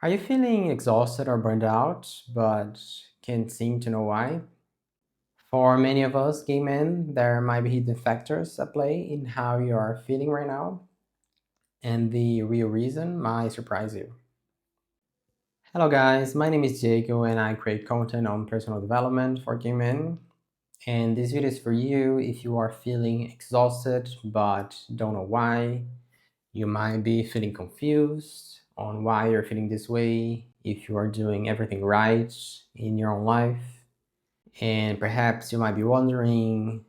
Are you feeling exhausted or burned out, but can't seem to know why? For many of us gay men, there might be hidden factors at play in how you are feeling right now, and the real reason might surprise you. Hello, guys, my name is Diego, and I create content on personal development for gay men. And this video is for you if you are feeling exhausted but don't know why. You might be feeling confused on why you're feeling this way, if you are doing everything right in your own life. And perhaps you might be wondering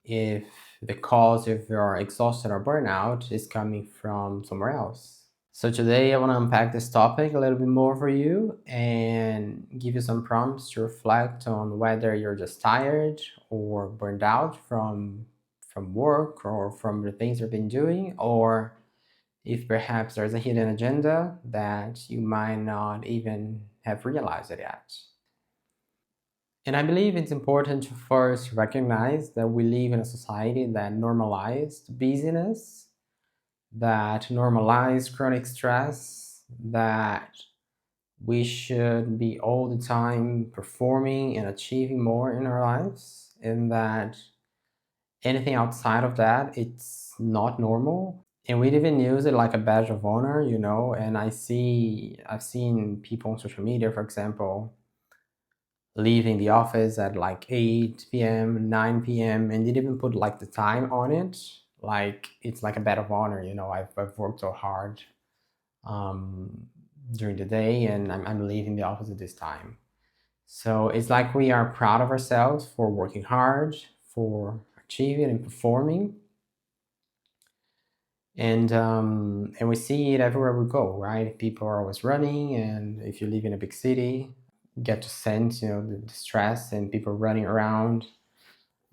if the cause of your exhaustion or burnout is coming from somewhere else. So today I want to unpack this topic a little bit more for you and give you some prompts to reflect on whether you're just tired or burned out from work or from the things you've been doing, or if perhaps there's a hidden agenda that you might not even have realized it yet. And I believe it's important to first recognize that we live in a society that normalized busyness, that normalized chronic stress, that we should be all the time performing and achieving more in our lives, and that anything outside of that, it's not normal. And we even use it like a badge of honor, and I've seen people on social media, for example, leaving the office at like 8 p.m., 9 p.m., and didn't even put like the time on it. Like it's like a badge of honor, I've worked so hard um, during the day, and I'm leaving the office at this time. So it's like we are proud of ourselves for working hard, for achieving and performing. And we see it everywhere we go, right? People are always running, and if you live in a big city, you get to sense, the stress and people running around.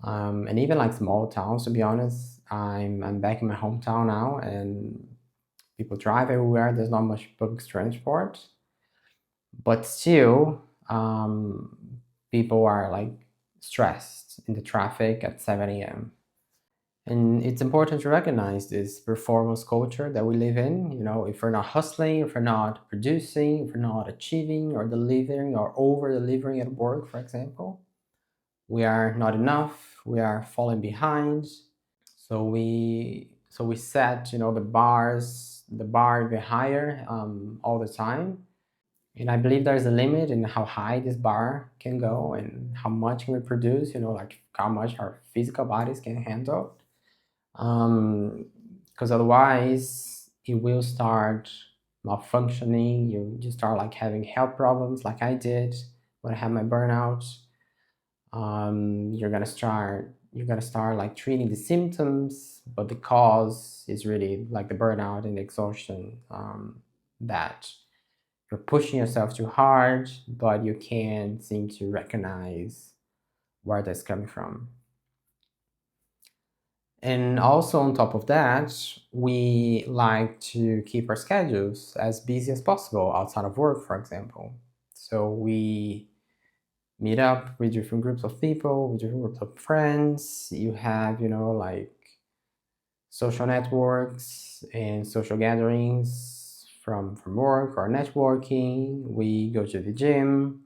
And even like small towns, to be honest, I'm back in my hometown now, and people drive everywhere. There's not much public transport, but still, people are like stressed in the traffic at 7 a.m. And it's important to recognize this performance culture that we live in. If we're not hustling, if we're not producing, if we're not achieving or delivering or over delivering at work, for example, we are not enough. We are falling behind. So we set the bar even higher all the time. And I believe there's a limit in how high this bar can go and how much can we produce. Like how much our physical bodies can handle, because otherwise it will start malfunctioning. You start like having health problems like I did when I had my burnout. You're gonna start like treating the symptoms, but the cause is really like the burnout and the exhaustion, that you're pushing yourself too hard, but you can't seem to recognize where that's coming from. And also, on top of that, we like to keep our schedules as busy as possible outside of work, for example. So we meet up with different groups of people, with different groups of friends. You have, like social networks and social gatherings from work or networking. We go to the gym.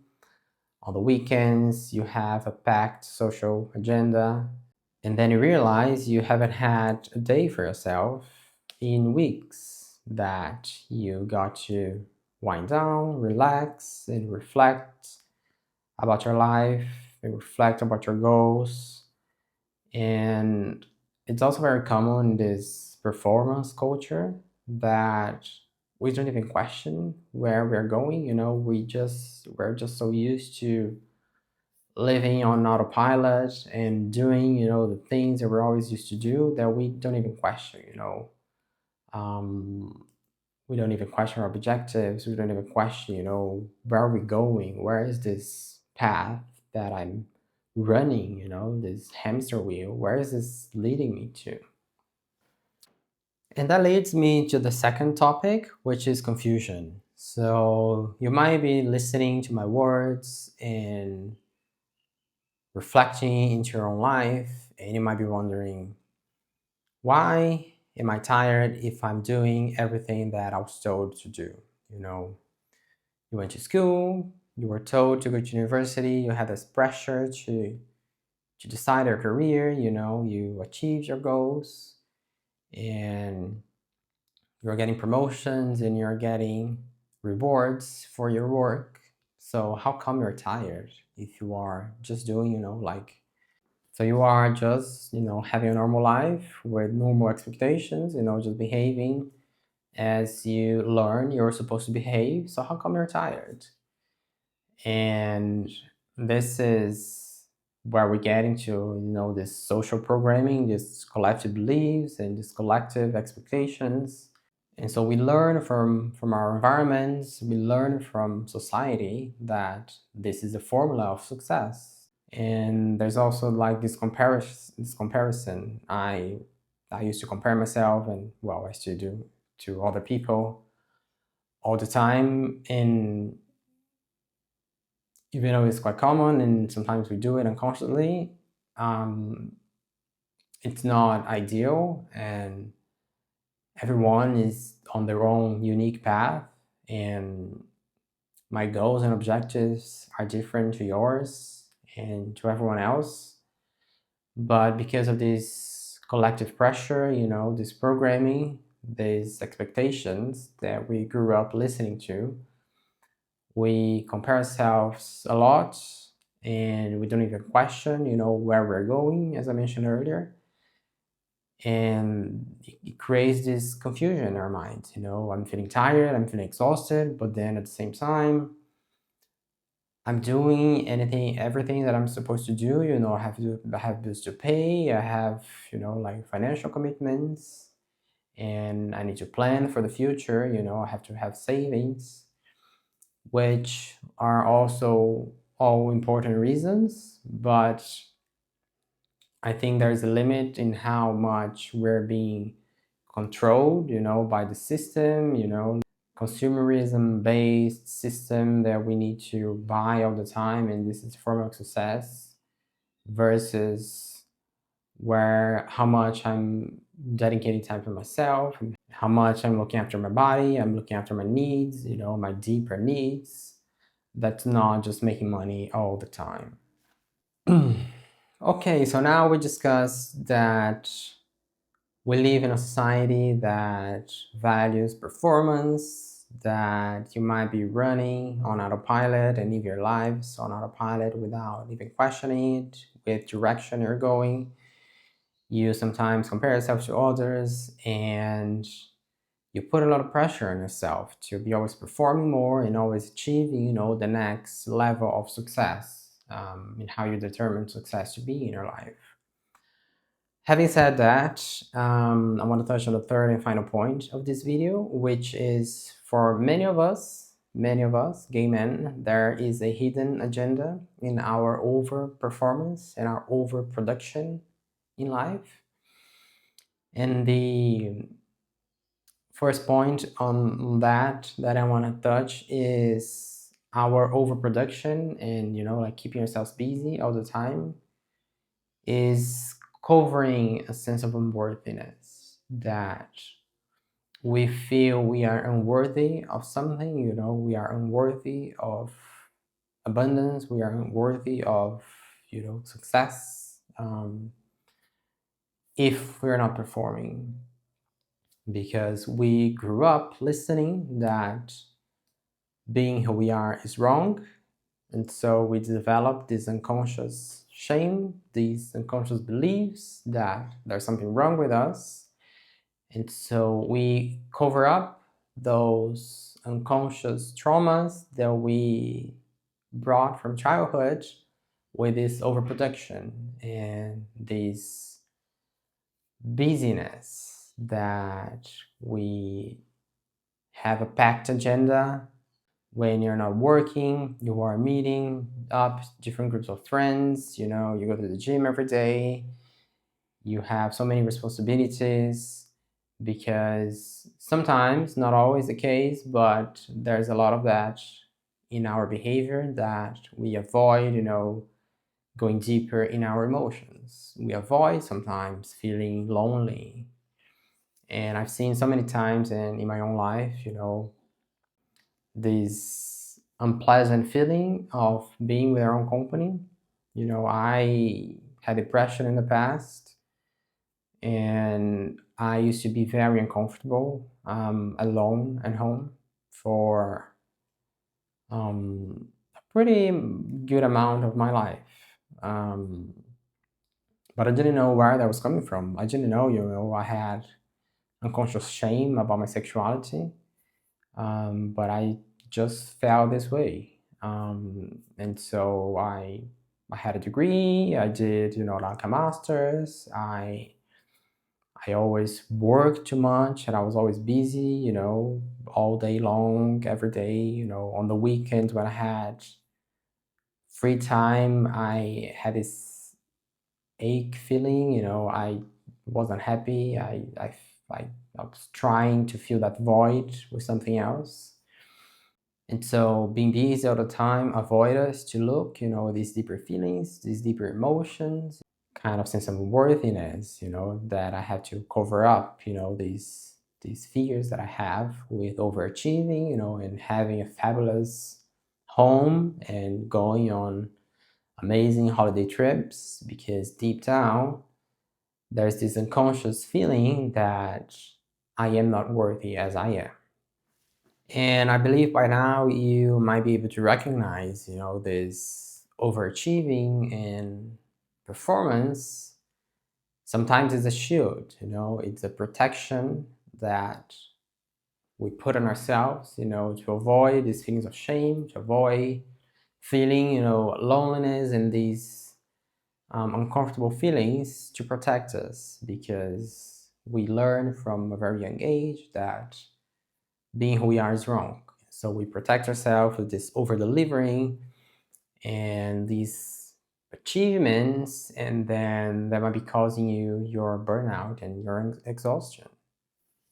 On the weekends, you have a packed social agenda. And then you realize you haven't had a day for yourself in weeks, that you got to wind down, relax, and reflect about your life and reflect about your goals. And it's also very common in this performance culture that we don't even question where we're going. We're just so used to living on autopilot and doing the things that we're always used to do, that we don't even question. um, we don't even question our objectives. We don't even question where are we going, where is this path that I'm running, this hamster wheel, where is this leading me to? And that leads me to the second topic, which is confusion. So you might be listening to my words and reflecting into your own life, and you might be wondering, why am I tired if I'm doing everything that I was told to do? You know, You went to school, you were told to go to university, you had this pressure to decide your career, you achieved your goals, and you're getting promotions and you're getting rewards for your work. So how come you're tired if you are just doing, so you are just, having a normal life with normal expectations, just behaving as you learn you're supposed to behave. So how come you're tired? And this is where we get into, this social programming, this collective beliefs and this collective expectations. And so we learn from our environments, we learn from society that this is a formula of success. And there's also like this comparison. I used to compare myself, and well, I still do, to other people all the time. And even though it's quite common and sometimes we do it unconsciously, um, it's not ideal, and everyone is on their own unique path, and my goals and objectives are different to yours and to everyone else. But because of this collective pressure, this programming, these expectations that we grew up listening to, we compare ourselves a lot, and we don't even question, where we're going, as I mentioned earlier. And it creates this confusion in our minds. I'm feeling tired, I'm feeling exhausted, but then at the same time, I'm doing everything that I'm supposed to do. I have bills to pay, I have, like financial commitments, and I need to plan for the future. I have to have savings, which are also all important reasons, but I think there's a limit in how much we're being controlled, by the system, consumerism based system that we need to buy all the time, and this is a form of success, versus where how much I'm dedicating time for myself, how much I'm looking after my body, I'm looking after my needs, my deeper needs. That's not just making money all the time. Okay, so now we discussed that we live in a society that values performance, that you might be running on autopilot and live your lives on autopilot without even questioning it, with direction you're going. You sometimes compare yourself to others, and you put a lot of pressure on yourself to be always performing more and always achieving, the next level of success, in how you determine success to be in your life. Having said that, I want to touch on the third and final point of this video, which is for many of us, gay men, there is a hidden agenda in our overperformance and our overproduction in life. And the first point on that I want to touch is our overproduction, and like keeping ourselves busy all the time is covering a sense of unworthiness, that we feel we are unworthy of something. We are unworthy of abundance, we are unworthy of success, if we're not performing, because we grew up listening that being who we are is wrong. And so we develop this unconscious shame, these unconscious beliefs that there's something wrong with us. And so we cover up those unconscious traumas that we brought from childhood with this overproduction and this busyness, that we have a packed agenda. When you're not working, you are meeting up different groups of friends, you go to the gym every day, you have so many responsibilities, because sometimes, not always the case, but there's a lot of that in our behavior, that we avoid, going deeper in our emotions. We avoid sometimes feeling lonely. And I've seen so many times in my own life, these unpleasant feeling of being with our own company. I had depression in the past, and I used to be very uncomfortable alone at home for a pretty good amount of my life. Um, but I didn't know where that was coming from. I didn't know, I had unconscious shame about my sexuality, but I just felt this way. And so I had a degree. I did, like a master's. I always worked too much, and I was always busy, all day long, every day. On the weekends when I had free time, I had this ache feeling. I wasn't happy. I was trying to fill that void with something else. And so being busy all the time avoid us to look, these deeper feelings, these deeper emotions, kind of sense of worthiness, that I have to cover up, these fears that I have with overachieving, and having a fabulous home and going on amazing holiday trips, because deep down there's this unconscious feeling that I am not worthy as I am. And I believe by now you might be able to recognize, this overachieving and performance sometimes is a shield, it's a protection that we put on ourselves, to avoid these feelings of shame, to avoid feeling, loneliness and these uncomfortable feelings, to protect us, because we learn from a very young age that being who we are is wrong. So we protect ourselves with this over delivering and these achievements, and then that might be causing you your burnout and your exhaustion.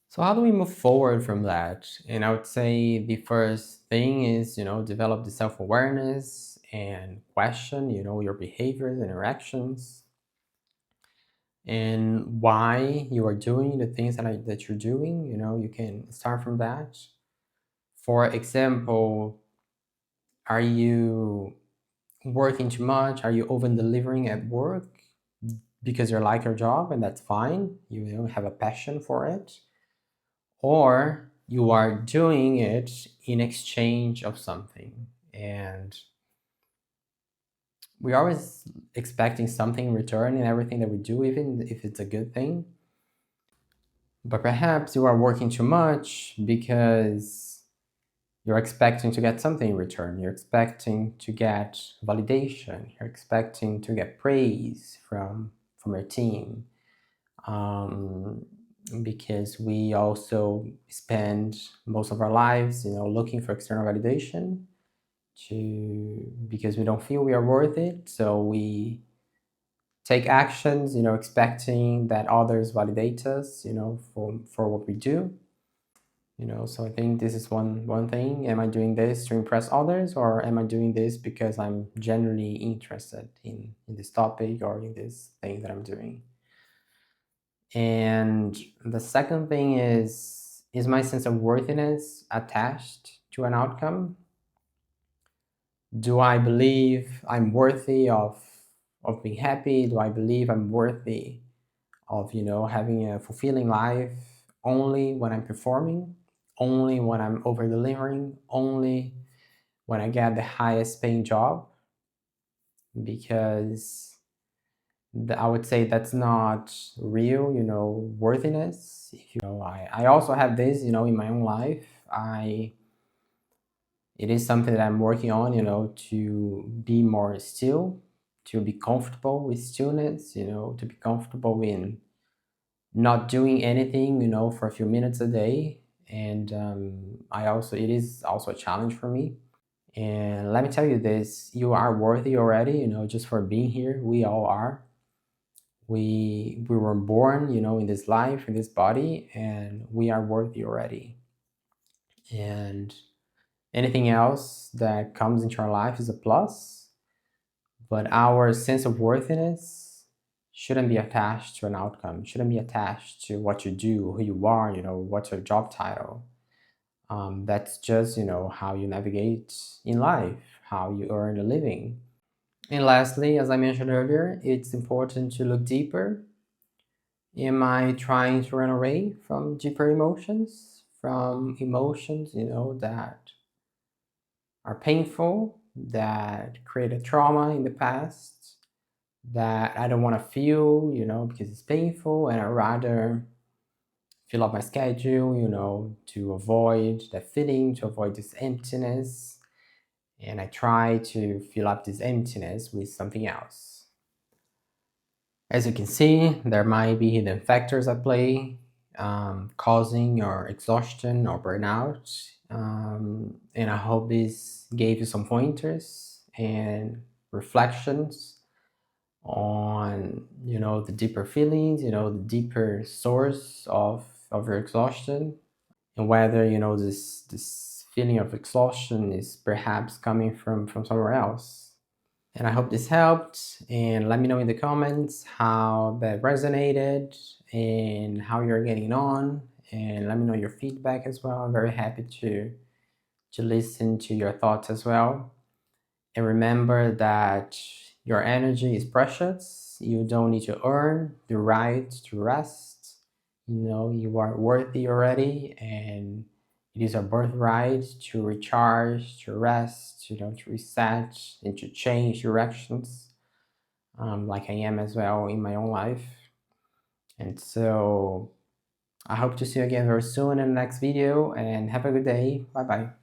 So how do we move forward from that? And I would say the first thing is, develop the self-awareness and question, your behaviors and interactions, and why you are doing the things that you're doing. You can start from that. For example, are you working too much? Are you over delivering at work because you like your job and that's fine? You have a passion for it, or you are doing it in exchange of something, and we're always expecting something in return in everything that we do, even if it's a good thing. But perhaps you are working too much because you're expecting to get something in return. You're expecting to get validation. You're expecting to get praise from your team. Um, because we also spend most of our lives, looking for external validation, because we don't feel we are worth it. So we take actions, expecting that others validate us, for what we do. So I think this is one thing. Am I doing this to impress others, or am I doing this because I'm genuinely interested in this topic or in this thing that I'm doing? And the second thing is my sense of worthiness attached to an outcome? Do I believe I'm worthy of being happy? Do I believe I'm worthy of, having a fulfilling life only when I'm performing, only when I'm over delivering, only when I get the highest paying job? Because I would say that's not real, worthiness. If I also have this, in my own life. It is something that I'm working on, to be more still, to be comfortable with stillness, to be comfortable in not doing anything, for a few minutes a day. And it is also a challenge for me. And let me tell you this: you are worthy already, just for being here. We all are. We were born, in this life, in this body, and we are worthy already. And anything else that comes into our life is a plus, but our sense of worthiness shouldn't be attached to an outcome, shouldn't be attached to what you do, who you are, what's your job title. That's just, how you navigate in life, how you earn a living. And lastly, as I mentioned earlier, it's important to look deeper. Am I trying to run away from deeper emotions? From emotions, that are painful, that created trauma in the past, that I don't want to feel, because it's painful, and I'd rather fill up my schedule, to avoid that feeling, to avoid this emptiness. And I try to fill up this emptiness with something else. As you can see, there might be hidden factors at play, causing your exhaustion or burnout. And I hope this gave you some pointers and reflections on, the deeper feelings, the deeper source of your exhaustion, and whether, this feeling of exhaustion is perhaps coming from somewhere else. And I hope this helped. And let me know in the comments how that resonated and how you're getting on. And let me know your feedback as well. I'm very happy to listen to your thoughts as well. And remember that your energy is precious. You don't need to earn the right to rest. You are worthy already, and it is a birthright to recharge, to rest, to reset, and to change directions, like I am as well in my own life. And so I hope to see you again very soon in the next video, and have a good day. Bye bye.